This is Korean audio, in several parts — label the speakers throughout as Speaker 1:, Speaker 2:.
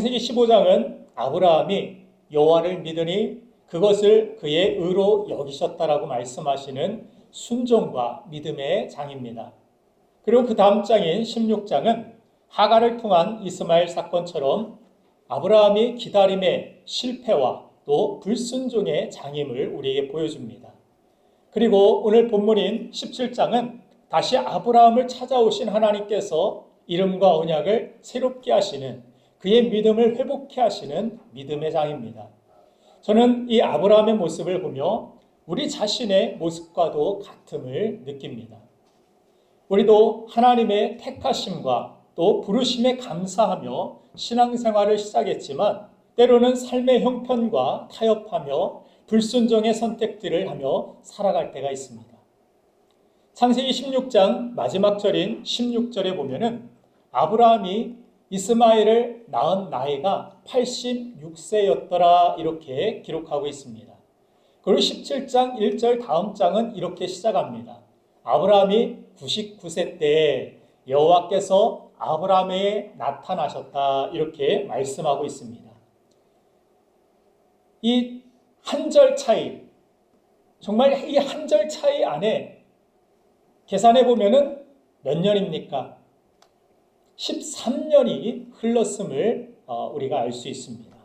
Speaker 1: 창세기 15장은 아브라함이 여호와를 믿으니 그것을 그의 의로 여기셨다라고 말씀하시는 순종과 믿음의 장입니다. 그리고 그 다음 장인 16장은 하갈을 통한 이스마엘 사건처럼 아브라함이 기다림의 실패와 또 불순종의 장임을 우리에게 보여줍니다. 그리고 오늘 본문인 17장은 다시 아브라함을 찾아오신 하나님께서 이름과 언약을 새롭게 하시는, 그의 믿음을 회복케 하시는 믿음의 장입니다. 저는 이 아브라함의 모습을 보며 우리 자신의 모습과도 같음을 느낍니다. 우리도 하나님의 택하심과 또 부르심에 감사하며 신앙생활을 시작했지만 때로는 삶의 형편과 타협하며 불순종의 선택들을 하며 살아갈 때가 있습니다. 창세기 16장 마지막 절인 16절에 보면은 아브라함이 이스마엘을 낳은 나이가 86세였더라 이렇게 기록하고 있습니다. 그리고 17장 1절 다음 장은 이렇게 시작합니다. 아브라함이 99세 때에 여호와께서 아브라함에게 나타나셨다 이렇게 말씀하고 있습니다. 이 한 절 차이, 정말 이 한 절 차이 안에 계산해 보면은 몇 년입니까? 13년이 흘렀음을 우리가 알 수 있습니다.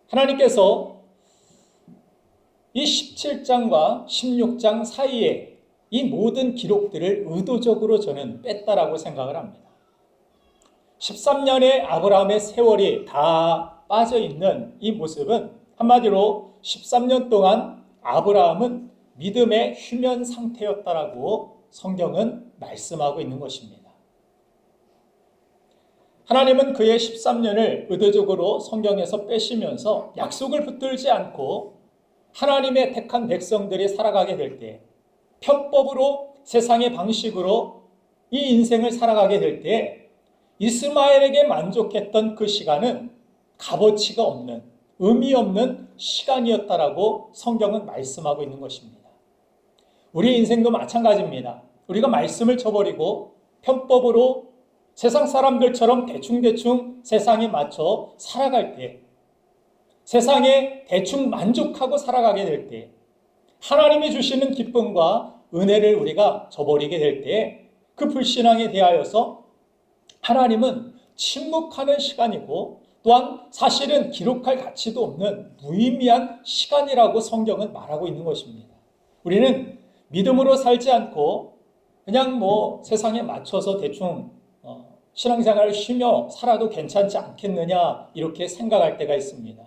Speaker 1: 하나님께서 이 17장과 16장 사이에 이 모든 기록들을 의도적으로 저는 뺐다라고 생각을 합니다. 13년의 아브라함의 세월이 다 빠져있는 이 모습은 한마디로 13년 동안 아브라함은 믿음의 휴면 상태였다라고 성경은 말씀하고 있는 것입니다. 하나님은 그의 13년을 의도적으로 성경에서 빼시면서 약속을 붙들지 않고 하나님의 택한 백성들이 살아가게 될 때, 편법으로 세상의 방식으로 이 인생을 살아가게 될 때 이스마엘에게 만족했던 그 시간은 값어치가 없는, 의미 없는 시간이었다라고 성경은 말씀하고 있는 것입니다. 우리 인생도 마찬가지입니다. 우리가 말씀을 저버리고 편법으로 세상 사람들처럼 대충대충 세상에 맞춰 살아갈 때, 세상에 대충 만족하고 살아가게 될 때, 하나님이 주시는 기쁨과 은혜를 우리가 저버리게 될 때 그 불신앙에 대하여서 하나님은 침묵하는 시간이고 또한 사실은 기록할 가치도 없는 무의미한 시간이라고 성경은 말하고 있는 것입니다. 우리는 믿음으로 살지 않고 그냥 세상에 맞춰서 대충 신앙생활을 쉬며 살아도 괜찮지 않겠느냐 이렇게 생각할 때가 있습니다.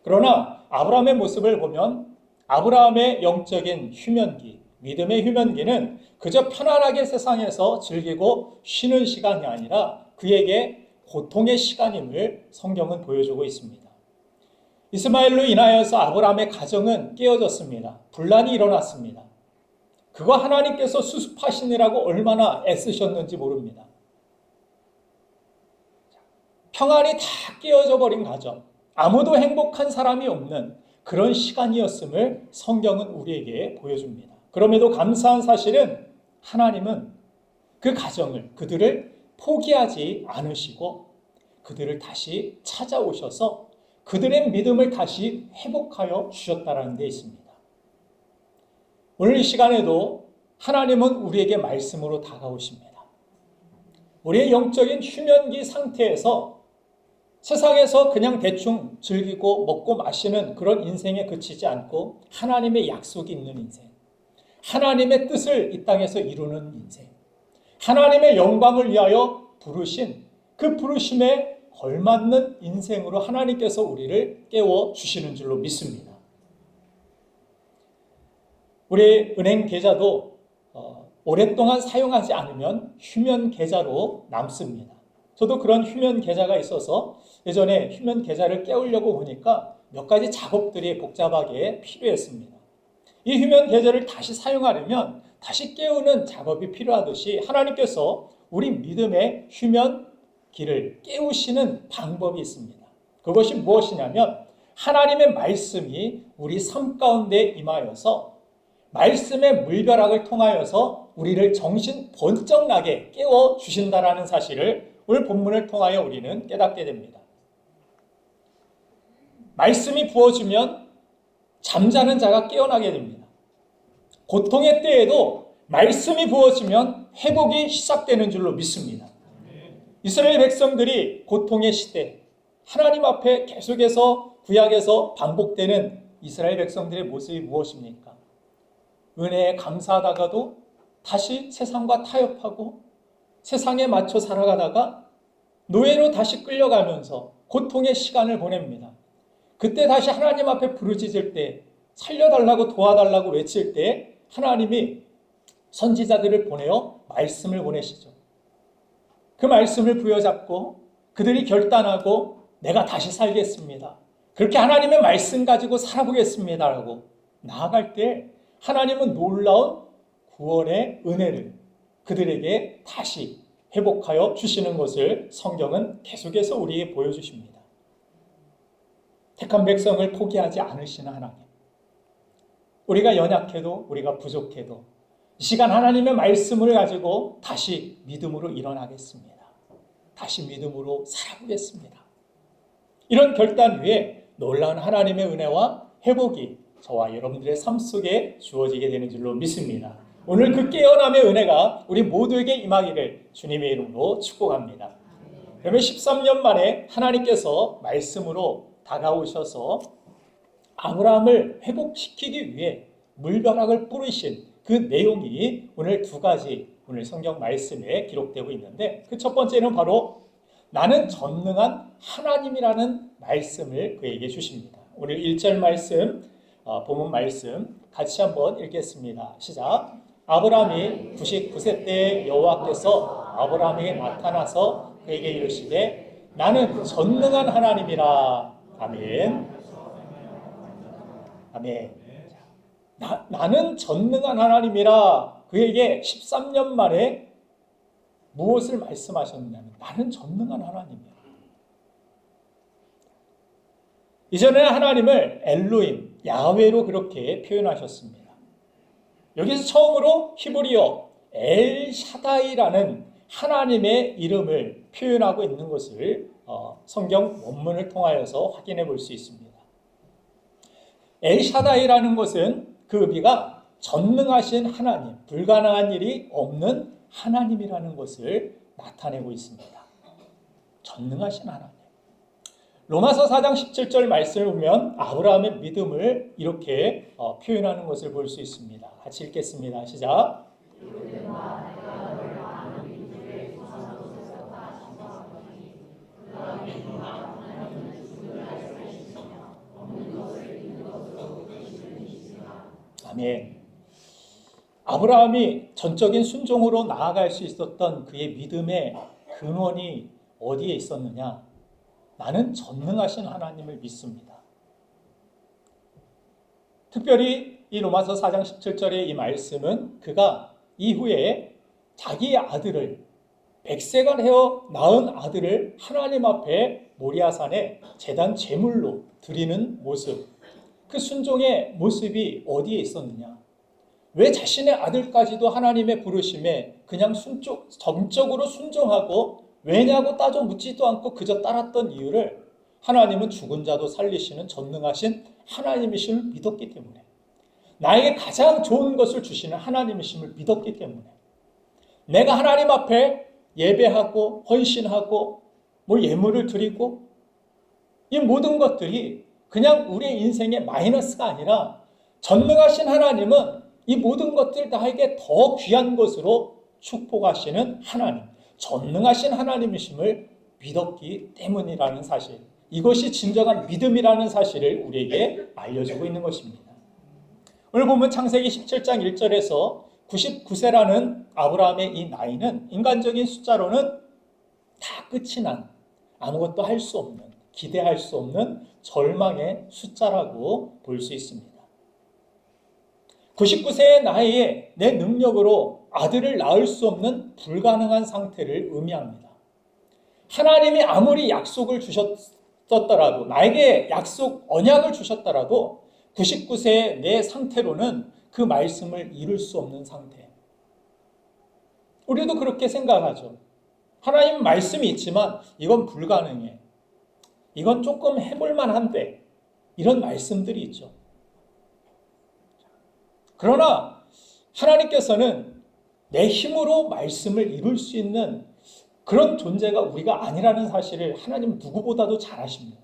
Speaker 1: 그러나 아브라함의 모습을 보면 아브라함의 영적인 휴면기, 믿음의 휴면기는 그저 편안하게 세상에서 즐기고 쉬는 시간이 아니라 그에게 고통의 시간임을 성경은 보여주고 있습니다. 이스마엘로 인하여서 아브라함의 가정은 깨어졌습니다. 분란이 일어났습니다. 그거 하나님께서 수습하시느라고 얼마나 애쓰셨는지 모릅니다. 평안이 다 깨어져 버린 가정, 아무도 행복한 사람이 없는 그런 시간이었음을 성경은 우리에게 보여줍니다. 그럼에도 감사한 사실은 하나님은 그 가정을, 그들을 포기하지 않으시고 그들을 다시 찾아오셔서 그들의 믿음을 다시 회복하여 주셨다는 데 있습니다. 오늘 이 시간에도 하나님은 우리에게 말씀으로 다가오십니다. 우리의 영적인 휴면기 상태에서 세상에서 그냥 대충 즐기고 먹고 마시는 그런 인생에 그치지 않고 하나님의 약속이 있는 인생, 하나님의 뜻을 이 땅에서 이루는 인생, 하나님의 영광을 위하여 부르신 그 부르심에 걸맞는 인생으로 하나님께서 우리를 깨워주시는 줄로 믿습니다. 우리 은행 계좌도 오랫동안 사용하지 않으면 휴면 계좌로 남습니다. 저도 그런 휴면 계좌가 있어서 예전에 휴면 계좌를 깨우려고 보니까 몇 가지 작업들이 복잡하게 필요했습니다. 이 휴면 계좌를 다시 사용하려면 다시 깨우는 작업이 필요하듯이 하나님께서 우리 믿음의 휴면기를 깨우시는 방법이 있습니다. 그것이 무엇이냐면 하나님의 말씀이 우리 삶 가운데 임하여서 말씀의 물벼락을 통하여서 우리를 정신 번쩍 나게 깨워주신다라는 사실을 오늘 본문을 통하여 우리는 깨닫게 됩니다. 말씀이 부어주면 잠자는 자가 깨어나게 됩니다. 고통의 때에도 말씀이 부어지면 회복이 시작되는 줄로 믿습니다. 이스라엘 백성들이 고통의 시대, 하나님 앞에 계속해서 구약에서 반복되는 이스라엘 백성들의 모습이 무엇입니까? 은혜에 감사하다가도 다시 세상과 타협하고 세상에 맞춰 살아가다가 노예로 다시 끌려가면서 고통의 시간을 보냅니다. 그때 다시 하나님 앞에 부르짖을 때, 살려달라고 도와달라고 외칠 때 하나님이 선지자들을 보내어 말씀을 보내시죠. 그 말씀을 부여잡고 그들이 결단하고 내가 다시 살겠습니다. 그렇게 하나님의 말씀 가지고 살아보겠습니다라고 나아갈 때 하나님은 놀라운 구원의 은혜를 그들에게 다시 회복하여 주시는 것을 성경은 계속해서 우리에게 보여주십니다. 택한 백성을 포기하지 않으시는 하나님. 우리가 연약해도 우리가 부족해도 이 시간 하나님의 말씀을 가지고 다시 믿음으로 일어나겠습니다. 다시 믿음으로 살아보겠습니다. 이런 결단 위에 놀라운 하나님의 은혜와 회복이 저와 여러분들의 삶 속에 주어지게 되는 줄로 믿습니다. 오늘 그 깨어남의 은혜가 우리 모두에게 임하기를 주님의 이름으로 축복합니다. 그러면 13년 만에 하나님께서 말씀으로 다가오셔서 아브라함을 회복시키기 위해 물벼락을 뿌리신 그 내용이 오늘 두 가지 오늘 성경 말씀에 기록되고 있는데 그 첫 번째는 바로 나는 전능한 하나님이라는 말씀을 그에게 주십니다. 오늘 1절 말씀, 본문 말씀 같이 한번 읽겠습니다. 시작. 아브라함이 99세 때 여호와께서 아브라함에게 나타나서 그에게 이르시되 나는 전능한 하나님이라. 아멘. 아멘. 나는 전능한 하나님이라 그에게 13년 만에 무엇을 말씀하셨냐면 나는 전능한 하나님이야. 이전에는 하나님을 엘로임, 야훼로 그렇게 표현하셨습니다. 여기서 처음으로 히브리어 엘샤다이라는 하나님의 이름을 표현하고 있는 것을 성경 원문을 통하여서 확인해 볼 수 있습니다. 엘샤다이라는 것은 그 의미가 전능하신 하나님, 불가능한 일이 없는 하나님이라는 것을 나타내고 있습니다. 전능하신 하나님. 로마서 4장 17절 말씀을 보면 아브라함의 믿음을 이렇게 표현하는 것을 볼 수 있습니다. 같이 읽겠습니다. 시작. 아멘. 아브라함이 전적인 순종으로 나아갈 수 있었던 그의 믿음의 근원이 어디에 있었느냐? 나는 전능하신 하나님을 믿습니다. 특별히 이 로마서 4장 17절의 이 말씀은 그가 이후에 자기의 아들을 100세가 되어 낳은 아들을 하나님 앞에 모리아산에 제단 제물로 드리는 모습, 그 순종의 모습이 어디에 있었느냐? 왜 자신의 아들까지도 하나님의 부르심에 그냥 정적으로 순종하고 왜냐고 따져 묻지도 않고 그저 따랐던 이유를 하나님은 죽은 자도 살리시는 전능하신 하나님이심을 믿었기 때문에, 나에게 가장 좋은 것을 주시는 하나님이심을 믿었기 때문에, 내가 하나님 앞에 예배하고 헌신하고 예물을 드리고 이 모든 것들이 그냥 우리의 인생의 마이너스가 아니라 전능하신 하나님은 이 모든 것들 나에게 더 귀한 것으로 축복하시는 하나님, 전능하신 하나님이심을 믿었기 때문이라는 사실, 이것이 진정한 믿음이라는 사실을 우리에게 알려주고 있는 것입니다. 오늘 보면 창세기 17장 1절에서 99세라는 아브라함의 이 나이는 인간적인 숫자로는 다 끝이 난, 아무것도 할 수 없는, 기대할 수 없는 절망의 숫자라고 볼 수 있습니다. 99세의 나이에 내 능력으로 아들을 낳을 수 없는 불가능한 상태를 의미합니다. 하나님이 아무리 약속을 주셨더라도, 나에게 언약을 주셨더라도 99세의 내 상태로는 그 말씀을 이룰 수 없는 상태. 우리도 그렇게 생각하죠. 하나님 말씀이 있지만 이건 불가능해. 이건 조금 해볼 만한데. 이런 말씀들이 있죠. 그러나 하나님께서는 내 힘으로 말씀을 이룰 수 있는 그런 존재가 우리가 아니라는 사실을 하나님 누구보다도 잘 아십니다.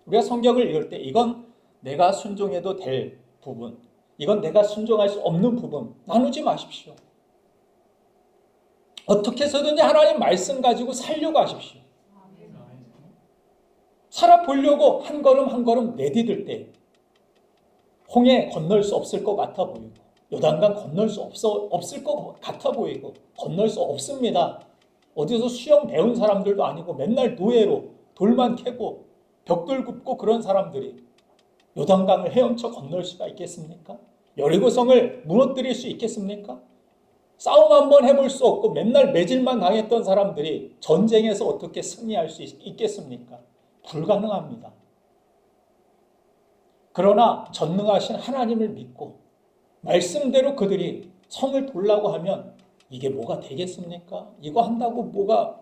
Speaker 1: 우리가 성경을 읽을 때 이건 내가 순종해도 될 부분, 이건 내가 순종할 수 없는 부분 나누지 마십시오. 어떻게 해서든지 하나님 말씀 가지고 살려고 하십시오. 살아보려고 한 걸음 한 걸음 내디딜 때 홍해 건널 수 없을 것 같아 보이고 요단강 건널 수 없을 것 같아 보이고 건널 수 없습니다. 어디서 수영 배운 사람들도 아니고 맨날 노예로 돌만 캐고 벽돌 굽고 그런 사람들이 요단강을 헤엄쳐 건널 수가 있겠습니까? 여리고성을 무너뜨릴 수 있겠습니까? 싸움 한번 해볼 수 없고 맨날 매질만 당했던 사람들이 전쟁에서 어떻게 승리할 수 있겠습니까? 불가능합니다. 그러나 전능하신 하나님을 믿고 말씀대로 그들이 성을 돌라고 하면 이게 뭐가 되겠습니까? 이거 한다고 뭐가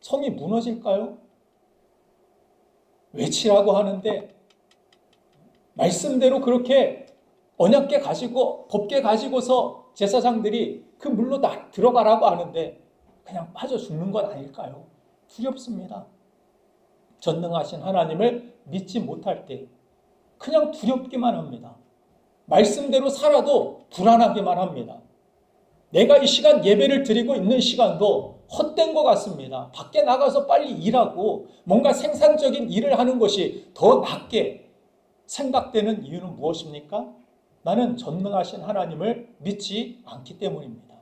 Speaker 1: 성이 무너질까요? 외치라고 하는데 말씀대로 그렇게 언약궤 가지고 법궤 가지고서 제사장들이 그 물로 들어가라고 하는데 그냥 빠져 죽는 건 아닐까요? 두렵습니다. 전능하신 하나님을 믿지 못할 때 그냥 두렵기만 합니다. 말씀대로 살아도 불안하기만 합니다. 내가 이 시간 예배를 드리고 있는 시간도 헛된 것 같습니다. 밖에 나가서 빨리 일하고 뭔가 생산적인 일을 하는 것이 더 낫게 생각되는 이유는 무엇입니까? 나는 전능하신 하나님을 믿지 않기 때문입니다.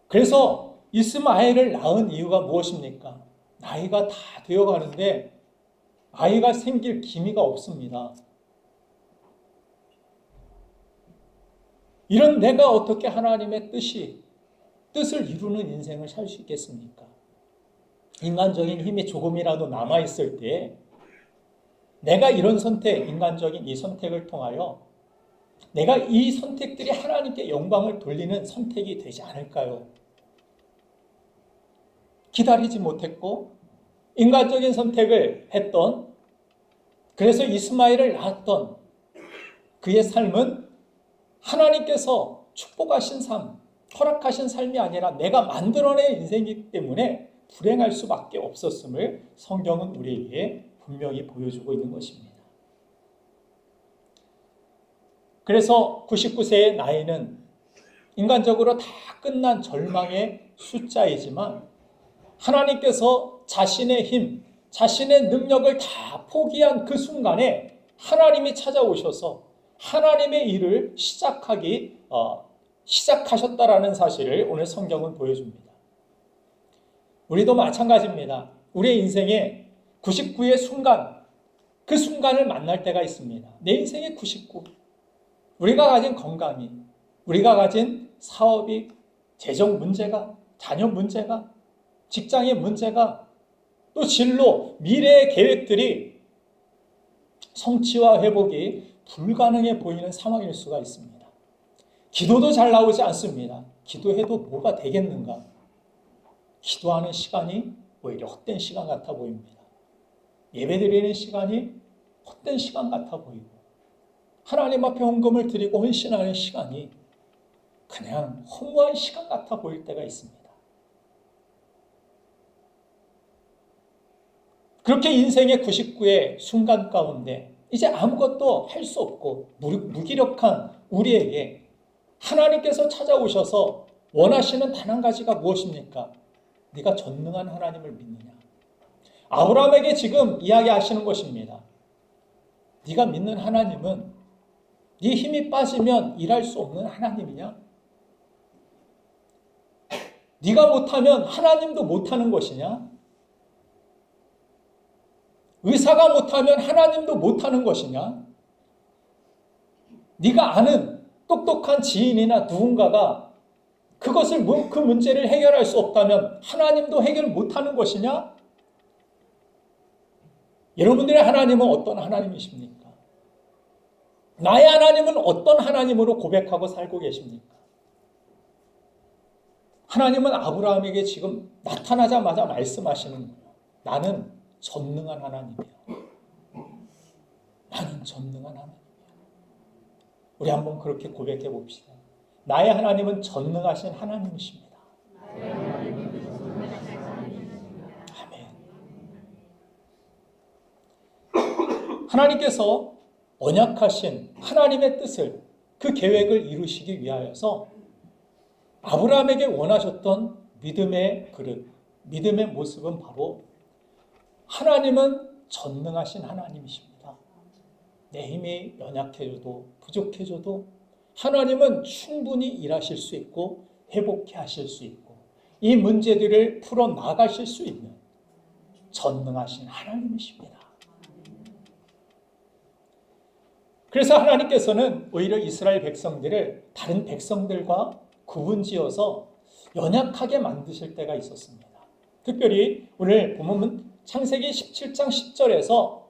Speaker 1: 그래서 이스마엘을 낳은 이유가 무엇입니까? 나이가 다 되어가는데 아이가 생길 기미가 없습니다. 이런 내가 어떻게 하나님의 뜻을 이루는 인생을 살 수 있겠습니까? 인간적인 힘이 조금이라도 남아있을 때 내가 이런 선택, 인간적인 이 선택을 통하여 내가 이 선택들이 하나님께 영광을 돌리는 선택이 되지 않을까요? 기다리지 못했고 인간적인 선택을 했던, 그래서 이스마엘을 낳았던 그의 삶은 하나님께서 축복하신 삶, 허락하신 삶이 아니라 내가 만들어낸 인생이기 때문에 불행할 수밖에 없었음을 성경은 우리에게 분명히 보여주고 있는 것입니다. 그래서 99세의 나이는 인간적으로 다 끝난 절망의 숫자이지만 하나님께서 자신의 힘, 자신의 능력을 다 포기한 그 순간에 하나님이 찾아오셔서 하나님의 일을 시작하셨다라는 사실을 오늘 성경은 보여줍니다. 우리도 마찬가지입니다. 우리의 인생에 99의 순간, 그 순간을 만날 때가 있습니다. 내 인생의 99. 우리가 가진 건강이, 우리가 가진 사업이, 재정 문제가, 자녀 문제가, 직장의 문제가, 또 진로, 미래의 계획들이 성취와 회복이 불가능해 보이는 상황일 수가 있습니다. 기도도 잘 나오지 않습니다. 기도해도 뭐가 되겠는가? 기도하는 시간이 오히려 헛된 시간 같아 보입니다. 예배드리는 시간이 헛된 시간 같아 보이고 하나님 앞에 헌금을 드리고 헌신하는 시간이 그냥 허무한 시간 같아 보일 때가 있습니다. 그렇게 인생의 99의 순간 가운데 이제 아무것도 할 수 없고 무기력한 우리에게 하나님께서 찾아오셔서 원하시는 단 한 가지가 무엇입니까? 네가 전능한 하나님을 믿느냐? 아브라함에게 지금 이야기하시는 것입니다. 네가 믿는 하나님은 네 힘이 빠지면 일할 수 없는 하나님이냐? 네가 못하면 하나님도 못하는 것이냐? 의사가 못하면 하나님도 못하는 것이냐? 네가 아는 똑똑한 지인이나 누군가가 그 문제를 해결할 수 없다면 하나님도 해결 못하는 것이냐? 여러분들의 하나님은 어떤 하나님이십니까? 나의 하나님은 어떤 하나님으로 고백하고 살고 계십니까? 하나님은 아브라함에게 지금 나타나자마자 말씀하시는 거예요. 나는 전능한 하나님이야. 나는 전능한 하나님이야. 우리 한번 그렇게 고백해 봅시다. 나의 하나님은 전능하신 하나님이십니다. 아멘. 하나님께서 언약하신 하나님의 뜻을, 그 계획을 이루시기 위하여서 아브라함에게 원하셨던 믿음의 그릇, 믿음의 모습은 바로 하나님은 전능하신 하나님이십니다. 내 힘이 연약해져도 부족해져도 하나님은 충분히 일하실 수 있고 회복해 하실 수 있고 이 문제들을 풀어나가실 수 있는 전능하신 하나님이십니다. 그래서 하나님께서는 오히려 이스라엘 백성들을 다른 백성들과 구분지어서 연약하게 만드실 때가 있었습니다. 특별히 오늘 보면 창세기 17장 10절에서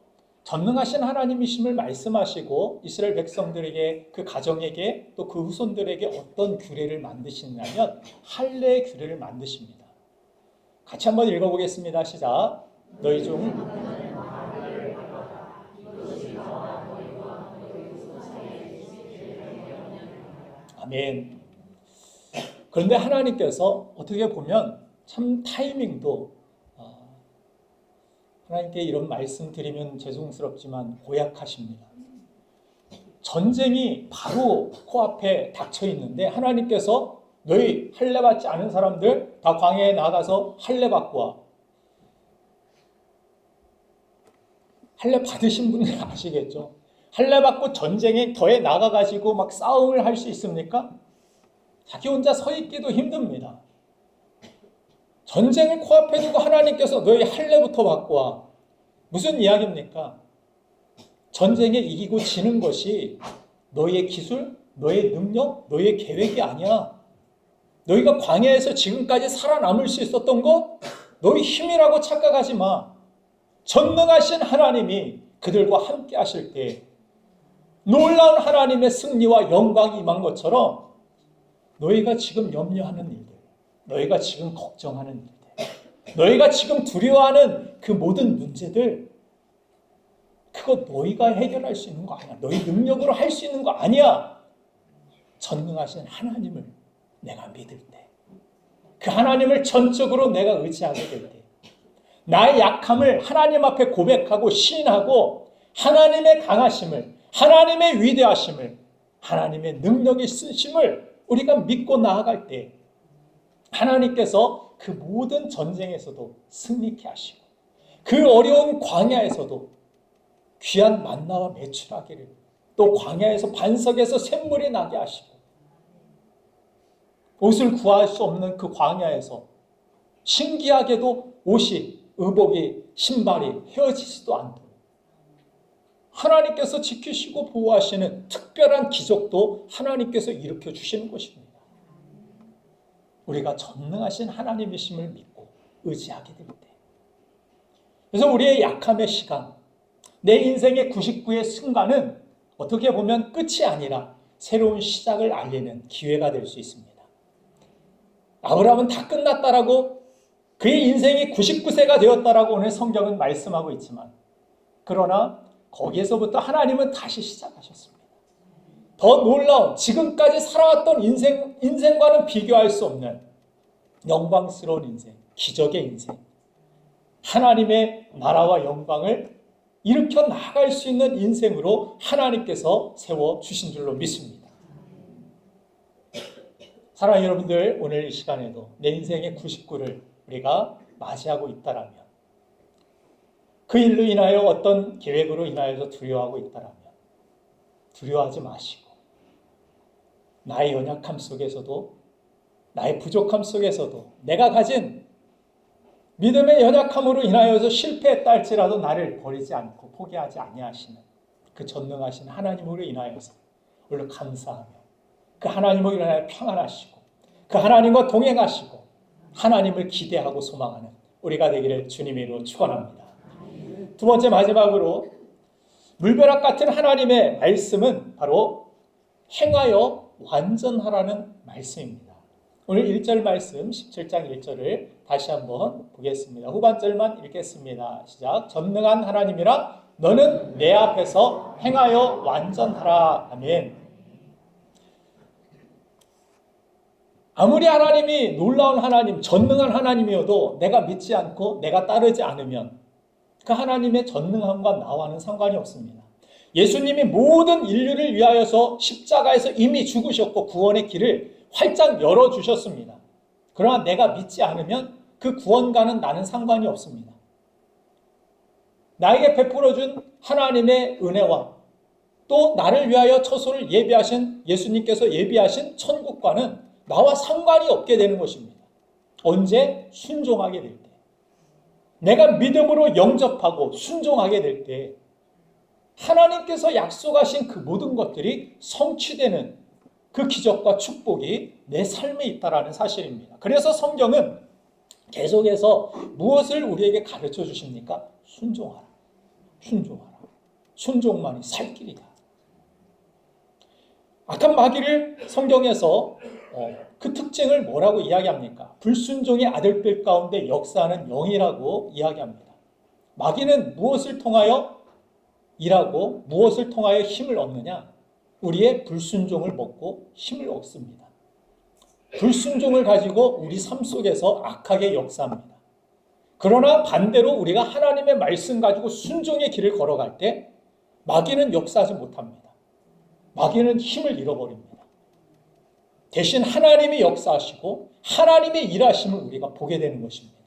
Speaker 1: 전능하신 하나님이심을 말씀하시고 이스라엘 백성들에게, 그 가정에게 또 그 후손들에게 어떤 규례를 만드시냐면 할례의 규례를 만드십니다. 같이 한번 읽어보겠습니다. 시작. 너희 중 아멘. 그런데 하나님께서 어떻게 보면 참 타이밍도, 하나님께 이런 말씀 드리면 죄송스럽지만 고약하십니다. 전쟁이 바로 코앞에 닥쳐 있는데 하나님께서 너희 할례 받지 않은 사람들 다 광야에 나가서 할례 받고 와. 할례 받으신 분들 아시겠죠? 할례 받고 전쟁에 더해 나가가지고 막 싸움을 할 수 있습니까? 자기 혼자 서 있기도 힘듭니다. 전쟁을 코앞에 두고 하나님께서 너희 할례부터 받고 와. 무슨 이야기입니까? 전쟁에 이기고 지는 것이 너희의 기술, 너희의 능력, 너희의 계획이 아니야. 너희가 광야에서 지금까지 살아남을 수 있었던 거 너희 힘이라고 착각하지 마. 전능하신 하나님이 그들과 함께 하실 때 놀라운 하나님의 승리와 영광이 임한 것처럼 너희가 지금 염려하는 일들, 너희가 지금 걱정하는 일들, 너희가 지금 두려워하는 그 모든 문제들, 그거 너희가 해결할 수 있는 거 아니야. 너희 능력으로 할 수 있는 거 아니야. 전능하신 하나님을 내가 믿을 때, 그 하나님을 전적으로 내가 의지하게 될 때, 나의 약함을 하나님 앞에 고백하고 시인하고 하나님의 강하심을, 하나님의 위대하심을, 하나님의 능력이 쓰심을 우리가 믿고 나아갈 때 하나님께서 그 모든 전쟁에서도 승리케 하시고 그 어려운 광야에서도 귀한 만나와 매출하기를, 또 광야에서 반석에서 샘물이 나게 하시고 옷을 구할 수 없는 그 광야에서 신기하게도 옷이, 의복이, 신발이 헤어지지도 않도록 하나님께서 지키시고 보호하시는 특별한 기적도 하나님께서 일으켜 주시는 것입니다. 우리가 전능하신 하나님이심을 믿고 의지하게 될 때, 그래서 우리의 약함의 시간, 내 인생의 99의 순간은 어떻게 보면 끝이 아니라 새로운 시작을 알리는 기회가 될 수 있습니다. 아브라함은 다 끝났다라고, 그의 인생이 99세가 되었다라고 오늘 성경은 말씀하고 있지만, 그러나 거기에서부터 하나님은 다시 시작하셨습니다. 더 놀라운, 지금까지 살아왔던 인생과는 비교할 수 없는 영광스러운 인생, 기적의 인생, 하나님의 나라와 영광을 일으켜 나갈 수 있는 인생으로 하나님께서 세워주신 줄로 믿습니다. 사랑하는 여러분들, 오늘 이 시간에도 내 인생의 99를 우리가 맞이하고 있다라면, 그 일로 인하여 어떤 계획으로 인하여서 두려워하고 있다라면 두려워하지 마시고, 나의 연약함 속에서도, 나의 부족함 속에서도, 내가 가진 믿음의 연약함으로 인하여서 실패했다 할지라도 나를 버리지 않고 포기하지 아니하시는 그 전능하신 하나님으로 인하여서 오늘 감사하며, 그 하나님으로 인하여 평안하시고, 그 하나님과 동행하시고 하나님을 기대하고 소망하는 우리가 되기를 주님의 이름으로 축원합니다. 두 번째, 마지막으로 물벼락 같은 하나님의 말씀은 바로 행하여 완전하라는 말씀입니다. 오늘 1절 말씀 17장 1절을 다시 한번 보겠습니다. 후반절만 읽겠습니다. 시작. 전능한 하나님이라 너는 내 앞에서 행하여 완전하라. 아멘. 아무리 하나님이 놀라운 하나님, 전능한 하나님이어도 내가 믿지 않고 내가 따르지 않으면 그 하나님의 전능함과 나와는 상관이 없습니다. 예수님이 모든 인류를 위하여서 십자가에서 이미 죽으셨고 구원의 길을 활짝 열어주셨습니다. 그러나 내가 믿지 않으면 그 구원과는 나는 상관이 없습니다. 나에게 베풀어준 하나님의 은혜와 또 나를 위하여 처소를 예비하신 예수님께서 예비하신 천국과는 나와 상관이 없게 되는 것입니다. 언제? 순종하게 될 때. 내가 믿음으로 영접하고 순종하게 될 때 하나님께서 약속하신 그 모든 것들이 성취되는 그 기적과 축복이 내 삶에 있다는 사실입니다. 그래서 성경은 계속해서 무엇을 우리에게 가르쳐 주십니까? 순종하라. 순종하라. 순종만이 살 길이다. 악한 마귀를 성경에서 그 특징을 뭐라고 이야기합니까? 불순종의 아들들 가운데 역사하는 영이라고 이야기합니다. 마귀는 무엇을 통하여 일하고 무엇을 통하여 힘을 얻느냐? 우리의 불순종을 먹고 힘을 얻습니다. 불순종을 가지고 우리 삶 속에서 악하게 역사합니다. 그러나 반대로 우리가 하나님의 말씀 가지고 순종의 길을 걸어갈 때 마귀는 역사하지 못합니다. 마귀는 힘을 잃어버립니다. 대신 하나님이 역사하시고 하나님의 일하심을 우리가 보게 되는 것입니다.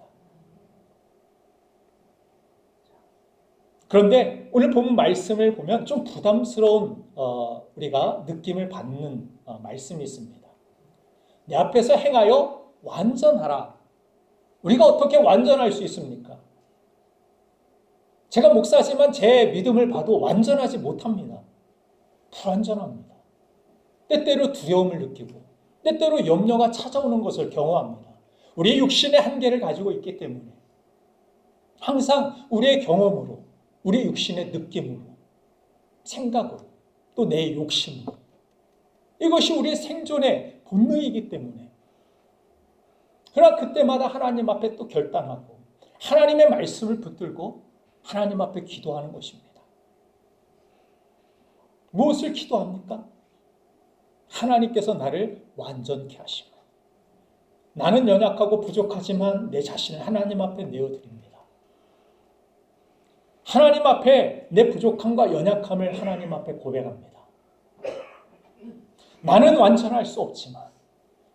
Speaker 1: 그런데 오늘 본 말씀을 보면 좀 부담스러운 우리가 느낌을 받는 말씀이 있습니다. 내 앞에서 행하여 완전하라. 우리가 어떻게 완전할 수 있습니까? 제가 목사지만 제 믿음을 봐도 완전하지 못합니다. 불완전합니다. 때때로 두려움을 느끼고 때때로 염려가 찾아오는 것을 경험합니다. 우리의 육신의 한계를 가지고 있기 때문에 항상 우리의 경험으로 우리 육신의 느낌으로, 생각으로, 또 내 욕심으로. 이것이 우리의 생존의 본능이기 때문에. 그러나 그때마다 하나님 앞에 또 결단하고 하나님의 말씀을 붙들고 하나님 앞에 기도하는 것입니다. 무엇을 기도합니까? 하나님께서 나를 완전케 하시고 나는 연약하고 부족하지만 내 자신을 하나님 앞에 내어드립니다. 하나님 앞에 내 부족함과 연약함을 하나님 앞에 고백합니다. 나는 완전할 수 없지만,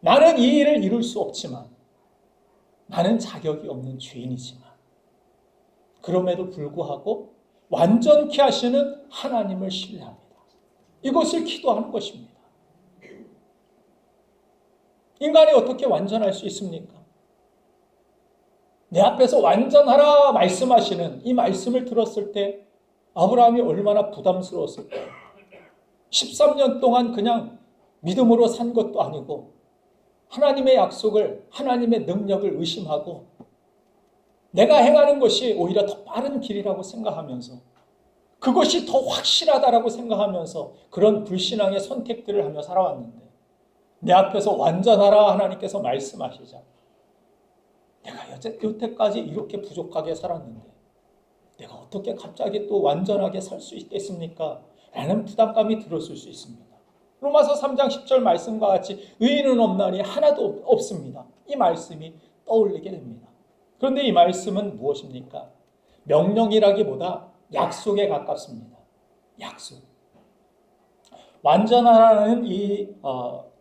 Speaker 1: 나는 이 일을 이룰 수 없지만, 나는 자격이 없는 죄인이지만, 그럼에도 불구하고 완전케 하시는 하나님을 신뢰합니다. 이것을 기도하는 것입니다. 인간이 어떻게 완전할 수 있습니까? 내 앞에서 완전하라 말씀하시는 이 말씀을 들었을 때 아브라함이 얼마나 부담스러웠을까요? 13년 동안 그냥 믿음으로 산 것도 아니고 하나님의 약속을, 하나님의 능력을 의심하고 내가 행하는 것이 오히려 더 빠른 길이라고 생각하면서 그것이 더 확실하다라고 생각하면서 그런 불신앙의 선택들을 하며 살아왔는데 내 앞에서 완전하라 하나님께서 말씀하시자 내가 여태까지 이렇게 부족하게 살았는데 내가 어떻게 갑자기 또 완전하게 살 수 있겠습니까? 라는 부담감이 들었을 수 있습니다. 로마서 3장 10절 말씀과 같이 의인은 없나니 하나도 없습니다. 이 말씀이 떠올리게 됩니다. 그런데 이 말씀은 무엇입니까? 명령이라기보다 약속에 가깝습니다. 약속. 완전하라는 이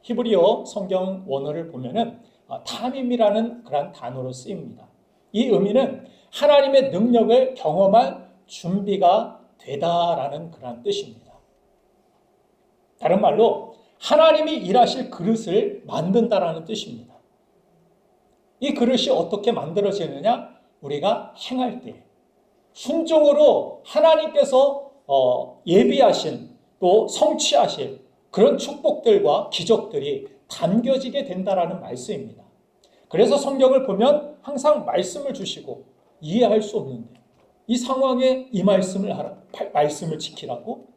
Speaker 1: 히브리어 성경 원어를 보면은 타밈이라는 그런 단어로 쓰입니다. 이 의미는 하나님의 능력을 경험할 준비가 되다라는 그런 뜻입니다. 다른 말로 하나님이 일하실 그릇을 만든다라는 뜻입니다. 이 그릇이 어떻게 만들어지느냐? 우리가 행할 때 순종으로 하나님께서 예비하신 또 성취하실 그런 축복들과 기적들이 담겨지게 된다라는 말씀입니다. 그래서 성경을 보면 항상 말씀을 주시고 이해할 수 없는데 이 상황에 이 말씀을 하라, 말씀을 지키라고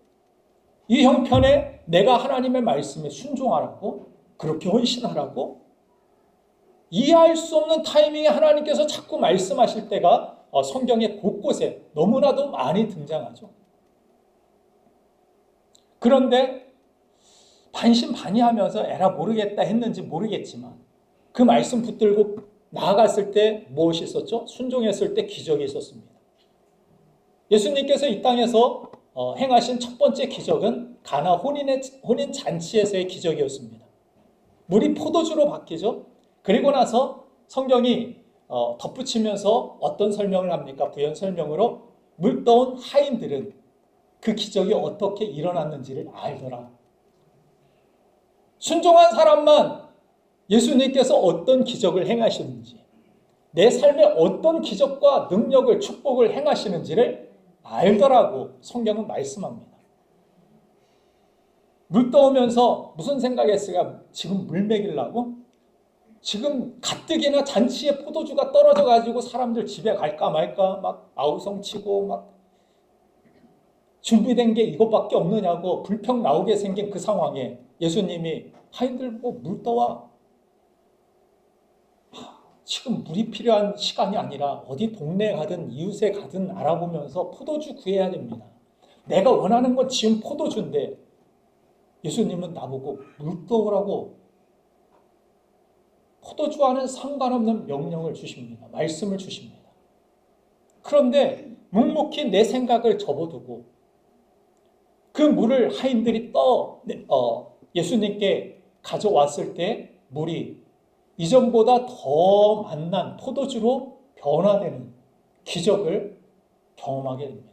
Speaker 1: 이 형편에 내가 하나님의 말씀에 순종하라고 그렇게 헌신하라고 이해할 수 없는 타이밍에 하나님께서 자꾸 말씀하실 때가 성경의 곳곳에 너무나도 많이 등장하죠. 그런데 반신반의하면서 에라 모르겠다 했는지 모르겠지만 그 말씀 붙들고 나아갔을 때 무엇이 있었죠? 순종했을 때 기적이 있었습니다. 예수님께서 이 땅에서 행하신 첫 번째 기적은 가나 혼인 잔치에서의 기적이었습니다. 물이 포도주로 바뀌죠. 그리고 나서 성경이 덧붙이면서 어떤 설명을 합니까? 부연 설명으로 물 떠온 하인들은 그 기적이 어떻게 일어났는지를 알더라. 순종한 사람만 예수님께서 어떤 기적을 행하시는지, 내 삶에 어떤 기적과 능력을, 축복을 행하시는지를 알더라고 성경은 말씀합니다. 물 떠오면서 무슨 생각했을까? 지금 물 먹이려고? 지금 가뜩이나 잔치에 포도주가 떨어져가지고 사람들 집에 갈까 말까 막 아우성치고 막 준비된 게 이것밖에 없느냐고 불평 나오게 생긴 그 상황에 예수님이 하인들 물 떠와. 지금 물이 필요한 시간이 아니라 어디 동네에 가든 이웃에 가든 알아보면서 포도주 구해야 됩니다. 내가 원하는 건 지금 포도주인데 예수님은 나보고 물 떠오라고 포도주와는 상관없는 명령을 주십니다. 말씀을 주십니다. 그런데 묵묵히 내 생각을 접어두고 그 물을 하인들이 예수님께 가져왔을 때 물이 이전보다 더 맛난 포도주로 변화되는 기적을 경험하게 됩니다.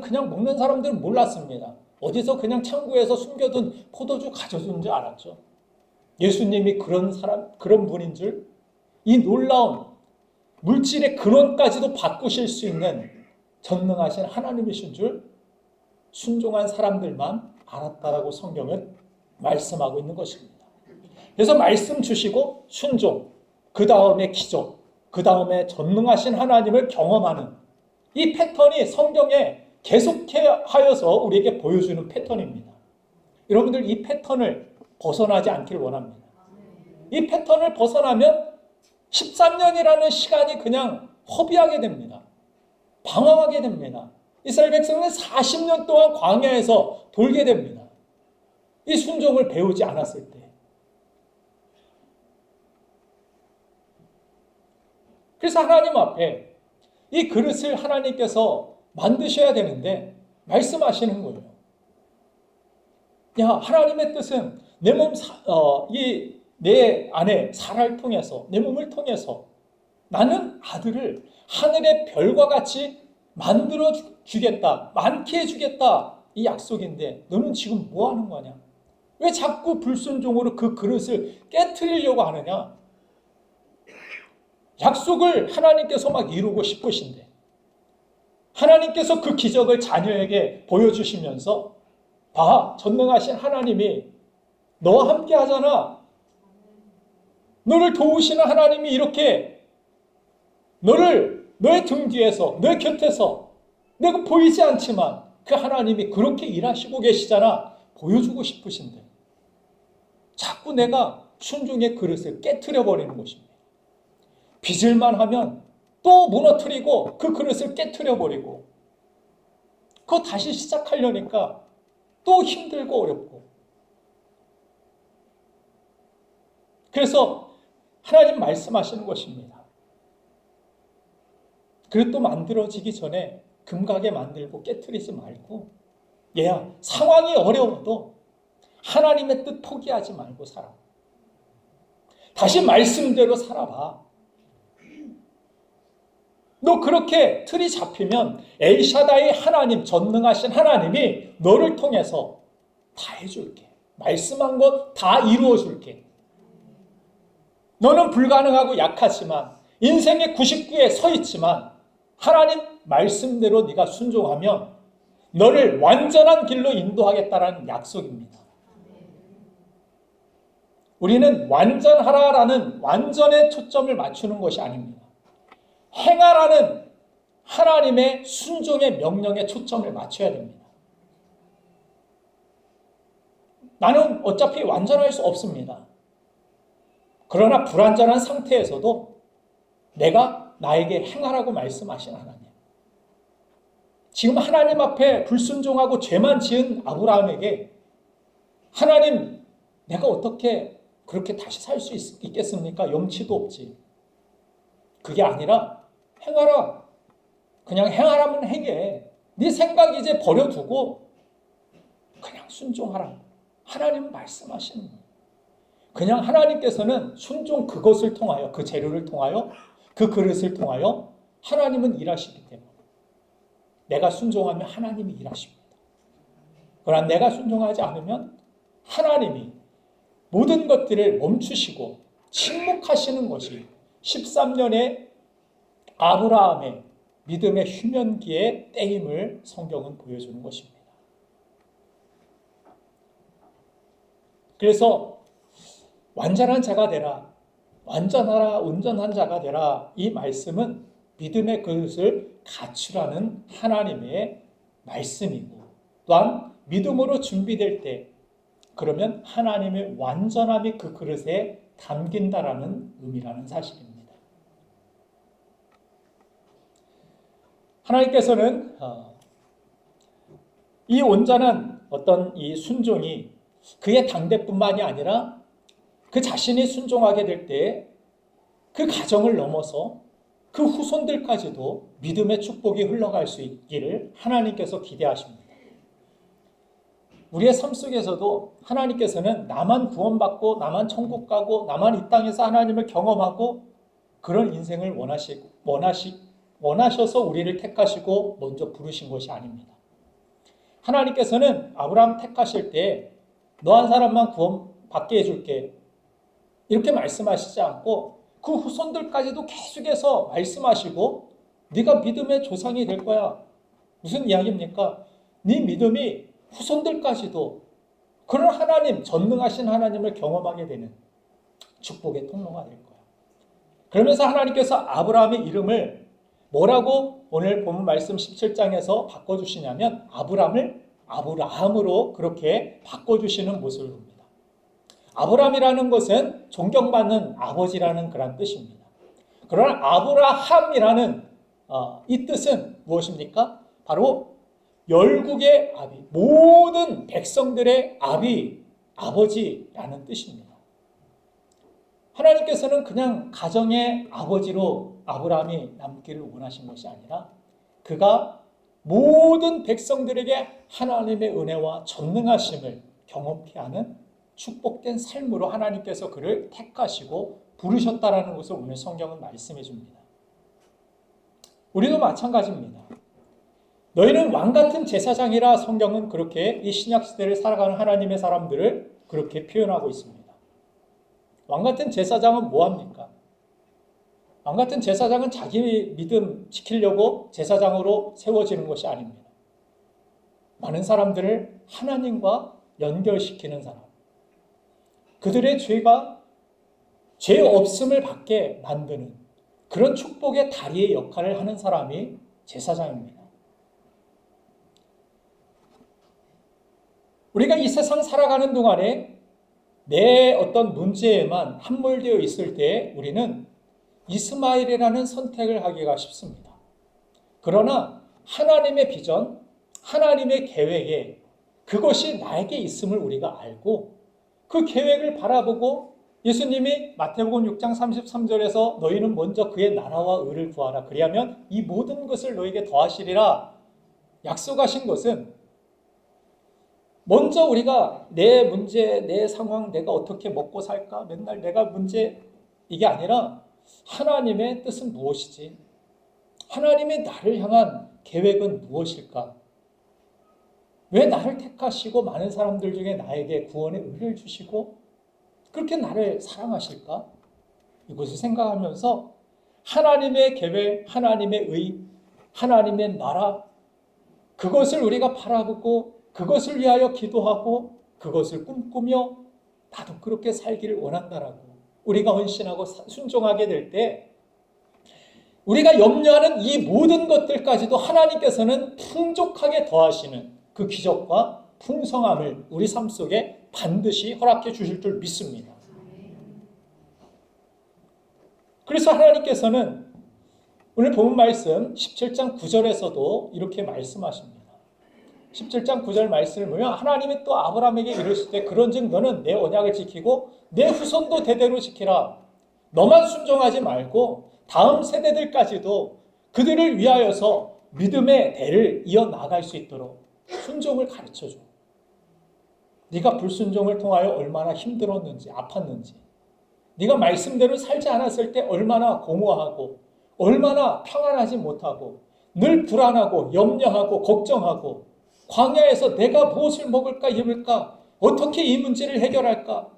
Speaker 1: 그냥 먹는 사람들은 몰랐습니다. 어디서 그냥 창고에서 숨겨둔 포도주 가져준 줄 알았죠. 예수님이 그런 분인 줄, 이 놀라운 물질의 근원까지도 바꾸실 수 있는 전능하신 하나님이신 줄 순종한 사람들만 알았다라고 성경은 말씀하고 있는 것입니다. 그래서 말씀 주시고 순종, 그 다음에 기적, 그 다음에 전능하신 하나님을 경험하는 이 패턴이 성경에 계속하여서 우리에게 보여주는 패턴입니다. 여러분들 이 패턴을 벗어나지 않기를 원합니다. 이 패턴을 벗어나면 13년이라는 시간이 그냥 허비하게 됩니다. 방황하게 됩니다. 이스라엘 백성은 40년 동안 광야에서 돌게 됩니다. 이 순종을 배우지 않았을 때. 그래서 하나님 앞에 이 그릇을 하나님께서 만드셔야 되는데 말씀하시는 거예요. 야, 하나님의 뜻은 내 안에 사라를 통해서, 내 몸을 통해서 나는 아들을 하늘의 별과 같이 만들어 주겠다, 많게 해주겠다, 이 약속인데 너는 지금 뭐 하는 거냐? 왜 자꾸 불순종으로 그 그릇을 깨트리려고 하느냐? 약속을 하나님께서 막 이루고 싶으신데 하나님께서 그 기적을 자녀에게 보여주시면서 봐, 전능하신 하나님이 너와 함께 하잖아. 너를 도우시는 하나님이 이렇게 너의 등 뒤에서, 너의 곁에서 내가 보이지 않지만 그 하나님이 그렇게 일하시고 계시잖아. 보여주고 싶으신데 자꾸 내가 순종의 그릇을 깨트려 버리는 것입니다. 빚을만 하면 또 무너뜨리고 그 그릇을 깨트려 버리고 그거 다시 시작하려니까 또 힘들고 어렵고. 그래서 하나님 말씀하시는 것입니다. 그릇도 만들어지기 전에 금가게 만들고 깨트리지 말고 얘야, 상황이 어려워도 하나님의 뜻 포기하지 말고 살아. 다시 말씀대로 살아봐. 너 그렇게 틀이 잡히면 엘샤다이 하나님, 전능하신 하나님이 너를 통해서 다 해줄게. 말씀한 것 다 이루어줄게. 너는 불가능하고 약하지만 인생의 99에 서 있지만 하나님 말씀대로 네가 순종하면 너를 완전한 길로 인도하겠다라는 약속입니다. 우리는 완전하라라는 완전에 초점을 맞추는 것이 아닙니다. 행하라는 하나님의 순종의 명령에 초점을 맞춰야 됩니다. 나는 어차피 완전할 수 없습니다. 그러나 불완전한 상태에서도 내가 나에게 행하라고 말씀하신 하나님. 지금 하나님 앞에 불순종하고 죄만 지은 아브라함에게 하나님, 내가 어떻게 그렇게 다시 살 수 있겠습니까? 염치도 없지. 그게 아니라 행하라. 그냥 행하라면 행해. 네 생각 이제 버려두고 그냥 순종하라. 하나님은 말씀하시는 거예요. 그냥 하나님께서는 순종 그것을 통하여, 그 재료를 통하여, 그 그릇을 통하여 하나님은 일하시기 때문에 내가 순종하면 하나님이 일하십니다. 그러나 내가 순종하지 않으면 하나님이 모든 것들을 멈추시고 침묵하시는 것이 13년의 아브라함의 믿음의 휴면기의 때임을 성경은 보여주는 것입니다. 그래서 완전한 자가 되라, 완전하라, 온전한 자가 되라, 이 말씀은 믿음의 그릇을 갖추라는 하나님의 말씀이고, 또한 믿음으로 준비될 때 그러면 하나님의 완전함이 그 그릇에 담긴다라는 의미라는 사실입니다. 하나님께서는 이 온전한 어떤 이 순종이 그의 당대뿐만이 아니라 그 자신이 순종하게 될 때 그 가정을 넘어서 그 후손들까지도 믿음의 축복이 흘러갈 수 있기를 하나님께서 기대하십니다. 우리의 삶 속에서도 하나님께서는 나만 구원받고 나만 천국 가고 나만 이 땅에서 하나님을 경험하고 그런 인생을 원하셔서 우리를 택하시고 먼저 부르신 것이 아닙니다. 하나님께서는 아브라함 택하실 때 너 한 사람만 구원받게 해줄게 이렇게 말씀하시지 않고 그 후손들까지도 계속해서 말씀하시고 네가 믿음의 조상이 될 거야. 무슨 이야기입니까? 네 믿음이 후손들까지도 그런 하나님, 전능하신 하나님을 경험하게 되는 축복의 통로가 될 거야. 그러면서 하나님께서 아브라함의 이름을 뭐라고 오늘 본 말씀 17장에서 바꿔주시냐면 아브라함을 아브라함으로 그렇게 바꿔주시는 모습을 봅니다. 아브라함이라는 것은 존경받는 아버지라는 그런 뜻입니다. 그러나 아브라함이라는 이 뜻은 무엇입니까? 바로 열국의 아비, 모든 백성들의 아버지라는 뜻입니다. 하나님께서는 그냥 가정의 아버지로 아브라함이 남기를 원하신 것이 아니라 그가 모든 백성들에게 하나님의 은혜와 전능하심을 경험케 하는 축복된 삶으로 하나님께서 그를 택하시고 부르셨다라는 것을 오늘 성경은 말씀해 줍니다. 우리도 마찬가지입니다. 너희는 왕같은 제사장이라 성경은 그렇게 이 신약시대를 살아가는 하나님의 사람들을 그렇게 표현하고 있습니다. 왕같은 제사장은 뭐합니까? 왕같은 제사장은 자기 믿음 지키려고 제사장으로 세워지는 것이 아닙니다. 많은 사람들을 하나님과 연결시키는 사람, 그들의 죄 없음을 받게 만드는 그런 축복의 다리의 역할을 하는 사람이 제사장입니다. 우리가 이 세상 살아가는 동안에 내 어떤 문제에만 함몰되어 있을 때 우리는 이스마엘이라는 선택을 하기가 쉽습니다. 그러나 하나님의 비전, 하나님의 계획에 그것이 나에게 있음을 우리가 알고 그 계획을 바라보고 예수님이 마태복음 6장 33절에서 너희는 먼저 그의 나라와 의를 구하라. 그리하면 이 모든 것을 너에게 더하시리라 약속하신 것은 먼저 우리가 내 문제, 내 상황, 내가 어떻게 먹고 살까? 맨날 내가 문제 이게 아니라 하나님의 뜻은 무엇이지? 하나님의 나를 향한 계획은 무엇일까? 왜 나를 택하시고 많은 사람들 중에 나에게 구원의 은혜를 주시고 그렇게 나를 사랑하실까? 이것을 생각하면서 하나님의 계획, 하나님의 의, 하나님의 나라 그것을 우리가 바라보고 그것을 위하여 기도하고 그것을 꿈꾸며 나도 그렇게 살기를 원한다라고 우리가 헌신하고 순종하게 될 때 우리가 염려하는 이 모든 것들까지도 하나님께서는 풍족하게 더하시는 그 기적과 풍성함을 우리 삶 속에 반드시 허락해 주실 줄 믿습니다. 그래서 하나님께서는 오늘 본 말씀 17장 9절에서도 이렇게 말씀하십니다. 17장 9절 말씀을 보면 하나님이 또 아브라함에게 이르실 때 그런즉 너는 내 언약을 지키고 내 후손도 대대로 지키라. 너만 순종하지 말고 다음 세대들까지도 그들을 위하여서 믿음의 대를 이어나갈 수 있도록 순종을 가르쳐줘. 네가 불순종을 통하여 얼마나 힘들었는지 아팠는지, 네가 말씀대로 살지 않았을 때 얼마나 공허하고 얼마나 평안하지 못하고 늘 불안하고 염려하고 걱정하고 광야에서 내가 무엇을 먹을까 입을까 어떻게 이 문제를 해결할까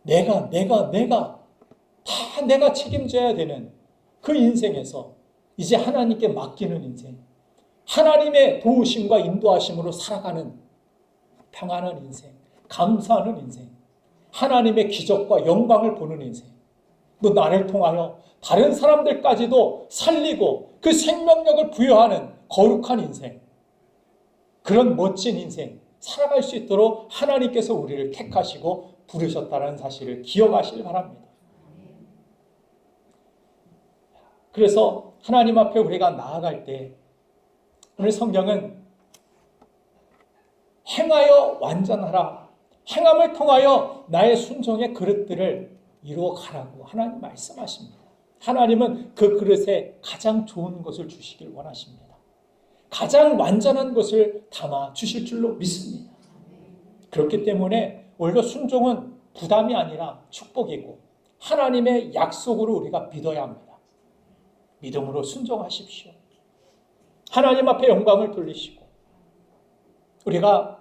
Speaker 1: 내가 다 내가 책임져야 되는 그 인생에서 이제 하나님께 맡기는 인생, 하나님의 도우심과 인도하심으로 살아가는 평안한 인생, 감사하는 인생, 하나님의 기적과 영광을 보는 인생, 또 나를 통하여 다른 사람들까지도 살리고 그 생명력을 부여하는 거룩한 인생, 그런 멋진 인생 살아갈 수 있도록 하나님께서 우리를 택하시고 부르셨다는 사실을 기억하시길 바랍니다. 그래서 하나님 앞에 우리가 나아갈 때 오늘 성경은 행하여 완전하라, 행함을 통하여 나의 순종의 그릇들을 이루어 가라고 하나님 말씀하십니다. 하나님은 그 그릇에 가장 좋은 것을 주시길 원하십니다. 가장 완전한 것을 담아 주실 줄로 믿습니다. 그렇기 때문에 오히려 순종은 부담이 아니라 축복이고 하나님의 약속으로 우리가 믿어야 합니다. 믿음으로 순종하십시오. 하나님 앞에 영광을 돌리시고 우리가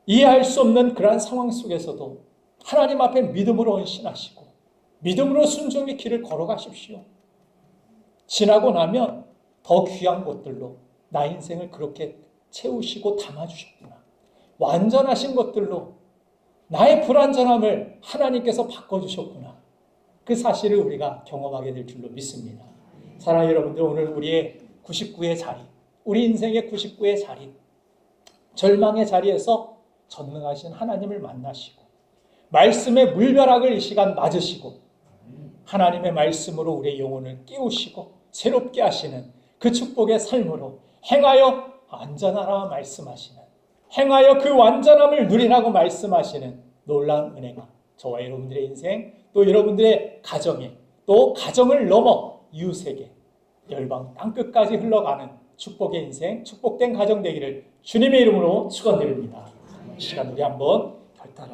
Speaker 1: 이해할 수 없는 그러한 상황 속에서도 하나님 앞에 믿음으로 헌신하시고 믿음으로 순종의 길을 걸어가십시오. 지나고 나면 더 귀한 것들로 나 인생을 그렇게 채우시고 담아주셨구나. 완전하신 것들로 나의 불완전함을 하나님께서 바꿔주셨구나. 그 사실을 우리가 경험하게 될 줄로 믿습니다. 사랑하는 여러분들, 오늘 우리의 99의 자리, 우리 인생의 99의 자리, 절망의 자리에서 전능하신 하나님을 만나시고 말씀의 물벼락을 이 시간 맞으시고 하나님의 말씀으로 우리의 영혼을 깨우시고 새롭게 하시는 그 축복의 삶으로 행하여 완전하라 말씀하시는, 행하여 그 완전함을 누리라고 말씀하시는 놀라운 은혜가 저와 여러분들의 인생, 또 여러분들의 가정에, 또 가정을 넘어 이웃에게 열방 땅끝까지 흘러가는 축복의 인생, 축복된 가정 되기를 주님의 이름으로 축원드립니다. 이 시간 우리 한번 결단하겠습니다.